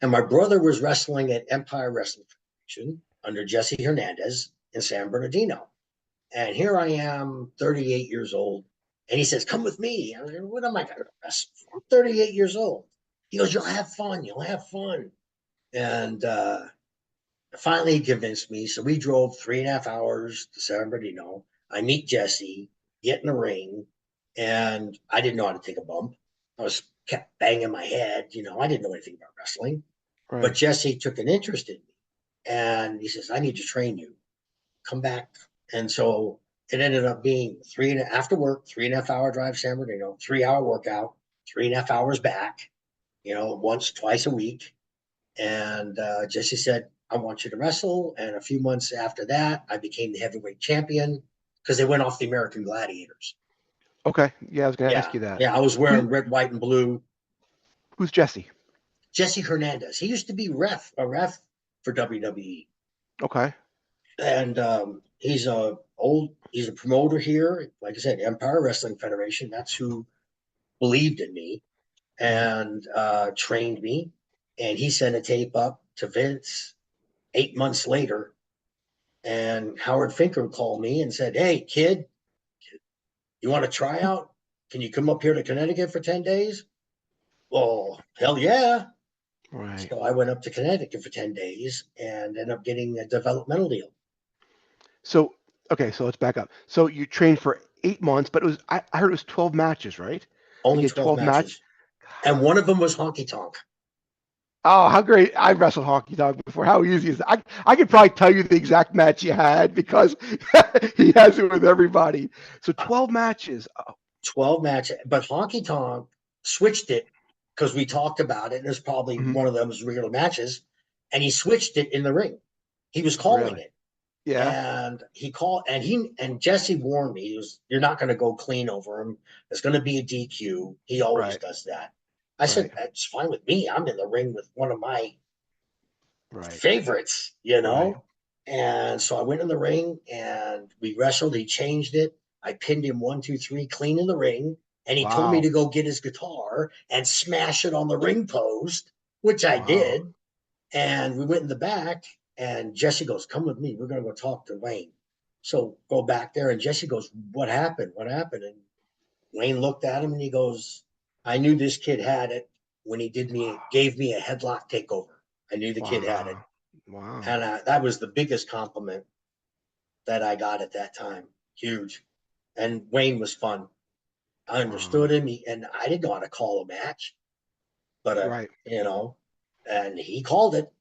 And my brother was wrestling at Empire Wrestling Federation under Jesse Hernandez in San Bernardino. And here I am, 38 years old. And he says, come with me. I was like, what am I going to wrestle for? I'm 38 years old. He goes, you'll have fun. You'll have fun. And finally he convinced me. So we drove 3.5 hours to San Bernardino. I meet Jesse, get in the ring, and I didn't know how to take a bump. I was kept banging my head. I didn't know anything about wrestling. Right. But Jesse took an interest in me. And he says, I need to train you. Come back. And so it ended up being after work, 3.5 hour drive San Bernardino, 3 hour workout, 3.5 hours back, once, twice a week. And Jesse said, I want you to wrestle. And a few months after that, I became the heavyweight champion because they went off the American Gladiators. Okay. Yeah, I was going to ask you that. Yeah, I was wearing red, white, and blue. Who's Jesse? Jesse Hernandez. He used to be a ref for WWE. Okay. And he's a promoter here. Like I said, Empire Wrestling Federation. That's who believed in me and trained me. And he sent a tape up to Vince 8 months later. And Howard Finkel called me and said, hey, kid, you want to try out? Can you come up here to Connecticut for 10 days? Well, hell yeah. Right. So I went up to Connecticut for 10 days and ended up getting a developmental deal. So, okay, so let's back up. So you trained for 8 months, but I heard it was 12 matches, right? Only 12 matches. And one of them was Honky Tonk. Oh, how great. I wrestled Honky Tonk before. How easy is that? I could probably tell you the exact match you had because he has it with everybody. So 12 matches. Oh. 12 matches. But Honky Tonk switched it because we talked about it. And it was probably one of those regular matches. And he switched it in the ring. He was calling it. Yeah. And he called, and Jesse warned me, you're not going to go clean over him. There's going to be a DQ. He always does that. I said, that's fine with me. I'm in the ring with one of my favorites, And so I went in the ring and we wrestled. He changed it. I pinned him 1, 2, 3 clean in the ring. And he told me to go get his guitar and smash it on the ring post, which I did. And we went in the back. And Jesse goes, come with me. We're going to go talk to Wayne. So go back there. And Jesse goes, what happened? What happened? And Wayne looked at him and he goes, I knew this kid had it when he gave me a headlock takeover. I knew the kid had it. Wow. And that was the biggest compliment that I got at that time. Huge. And Wayne was fun. I understood him. And I didn't know how to call a match. But, and he called it.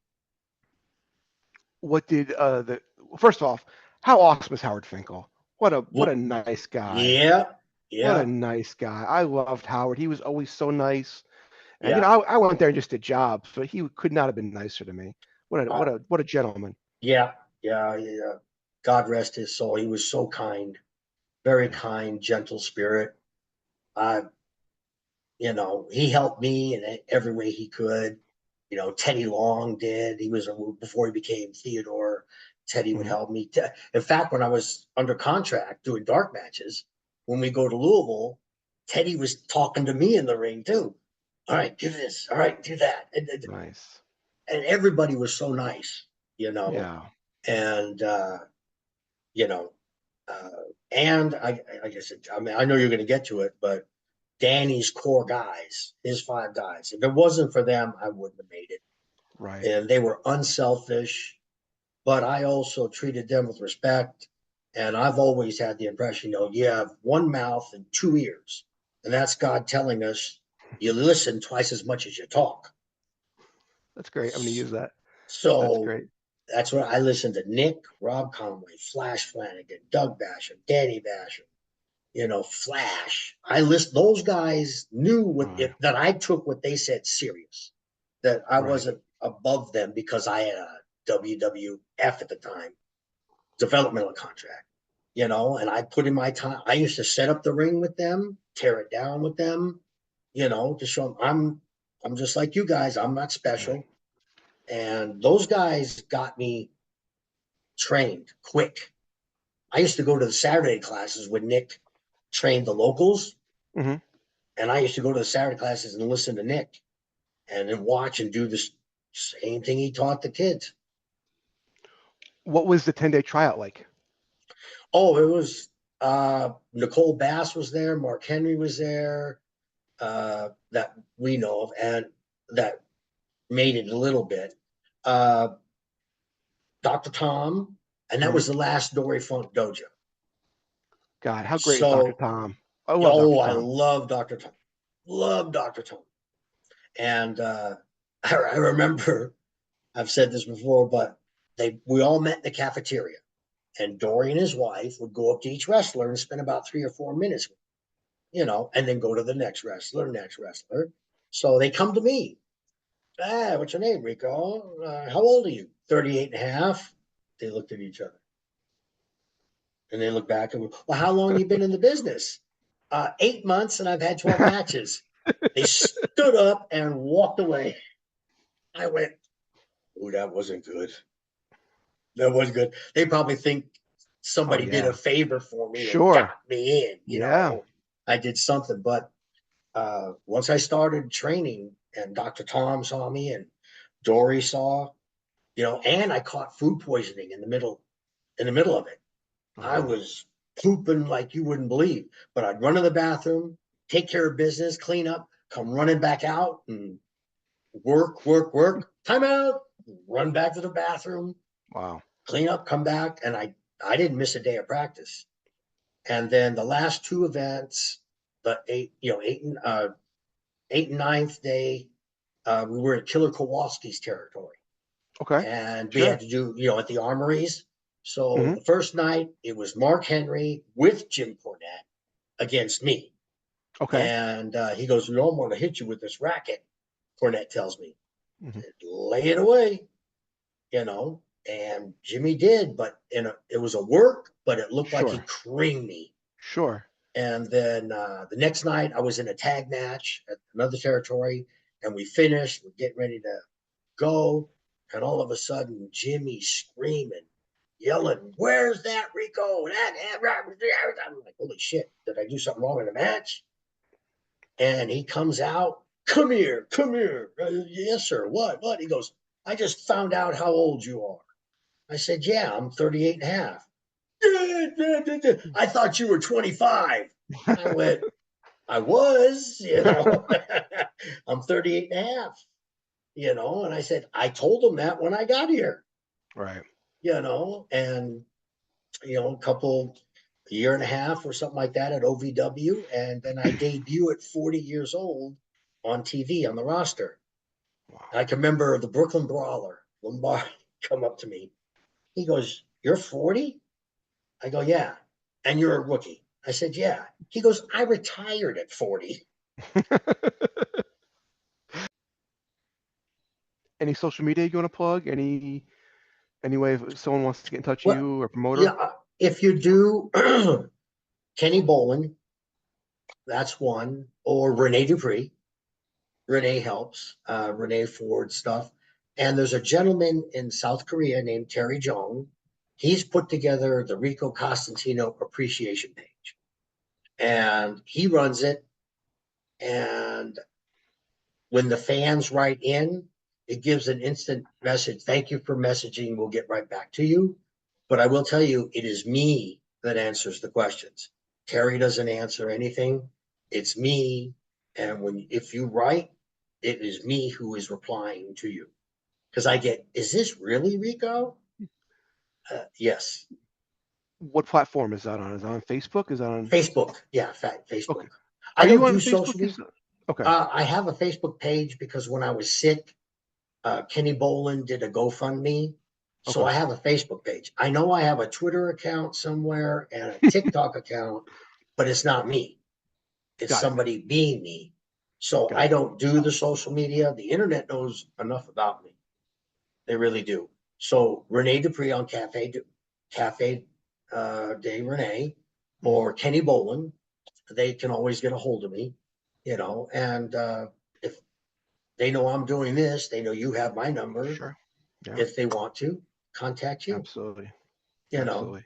What did first off, how awesome is Howard Finkel? What a nice guy. Yeah. What a nice guy. I loved Howard. He was always so nice. And I went there and just did jobs, but he could not have been nicer to me. What a gentleman. Yeah. God rest his soul. He was so kind, very kind, gentle spirit. He helped me in every way he could. Teddy Long did. He was before he became Theodore. Teddy would help me. In fact, when I was under contract doing dark matches, when we go to Louisville, Teddy was talking to me in the ring too. All right, do this. All right, do that. Nice. And everybody was so nice, Yeah. And and like I said, I mean, I know you're going to get to it, but Danny's core guys, his 5 guys. If it wasn't for them, I wouldn't have made it. Right. And they were unselfish, but I also treated them with respect. And I've always had the impression, you have one mouth and 2 ears. And that's God telling us you listen twice as much as you talk. That's great. I'm going to use that. So that's great. That's what I listened to. Nick, Rob Conway, Flash Flanagan, Doug Basham, Danny Basham. Flash. Those guys knew that I took what they said serious, that I wasn't above them because I had a WWF at the time, developmental contract, and I put in my time. I used to set up the ring with them, tear it down with them, to show them I'm just like you guys. I'm not special. Right. And those guys got me trained quick. I used to go to the Saturday classes with Nick trained the locals, and I used to go to the Saturday classes and listen to Nick and then watch and do this Same thing he taught the kids. What was the 10-day tryout like? Oh, it was Nicole Bass was there, Mark Henry was there, that we know of, and that made it a little bit. Uh, Dr. Tom, and that Mhm. was the last Dory Funk dojo. God, how great is Dr. So, Tom? I love Dr. oh, I Tom. love Dr. Tom. Love Dr. Tom. And I remember, I've said this before, but we all met in the cafeteria. And Dory and his wife would go up to each wrestler and spend about 3 or 4 minutes, and then go to the next wrestler. So they come to me. Ah, what's your name, Rico? How old are you? 38 and a half. They looked at each other and they looked back and, well, how long you been in the business? 8 months and I've had 12 matches. They stood up and walked away. I went, oh, that wasn't good. That was good. They probably think Oh somebody did yeah. a favor for me and got Sure. me in, Yeah. I did something. But once I started training and Dr. Tom saw me and Dory saw, and I caught food poisoning in the middle of it. I Oh. was pooping like you wouldn't believe, but I'd run to the bathroom, take care of business, clean up, come running back out and work, time out, run back to the bathroom, Wow. clean up, come back. And I didn't miss a day of practice. And then the last two events, the eight and ninth day, we were in Killer Kowalski's territory, Okay. and we had Sure. to do, at the armories. So Hmm. the first night it was Mark Henry with Jim Cornette against me, Okay. and he goes, "We don't want to hit you with this racket." Cornette tells me, Hmm. "Lay it away," you know. And Jimmy did, but it was a work, but it looked like he Sure. creamed me. Sure. And then the next night, I was in a tag match at another territory, and we finished. We're getting ready to go, and all of a sudden, Jimmy's screaming, yelling, "Where's that Rico?" I'm like, "Holy shit! Did I do something wrong in the match?" And he comes out, "Come here, come here." "Yes, sir. What?" He goes, "I just found out how old you are." I said, "Yeah, I'm 38 and a half." "I thought you were 25." I went, "I was. I'm 38 and a half. And I said, "I told him that when I got here, Right. and, a year and a half or something like that at OVW. And then I debut at 40 years old on TV on the roster. Wow. I can remember the Brooklyn Brawler, Lombard, come up to me. He goes, "You're 40?" I go, "Yeah." "And you're a rookie?" I said, "Yeah." He goes, "I retired at 40. Any social media you want to plug? Any way if someone wants to get in touch with Well, you or promoter? yeah, if you do Kenny Bolin, that's one, or Renee Dupree. Renee helps, Renee Ford stuff. And there's a gentleman in South Korea named Terry Jong. He's put together the Rico Costantino appreciation page, and he runs it. And when the fans write in, it gives an instant message. "Thank you for messaging. We'll get right back to you." But I will tell you, it is me that answers the questions. Terry doesn't answer anything. It's me. And if you write, it is me who is replying to you. Because I get, "Is this really Rico?" Yes. What platform is that on? Is that on Facebook? Is that on? Facebook. Yeah, Facebook. Okay. I Are you don't on do Facebook? social media. Okay. I have a Facebook page because when I was sick, Kenny Bolin did a GoFundMe. So Okay. I have a Facebook page. I know I have a Twitter account somewhere and a TikTok account, but it's not me. It's Got it. somebody being me. So I Got it. don't do the social media. The internet knows enough about me. They really do. So Renee Dupree on Cafe de Renee, Mhm. or Kenny Bolin, they can always get a hold of me, and if they know I'm doing this, they know you have my number. Sure. Yeah. If they want to contact you, Absolutely. you know. Absolutely.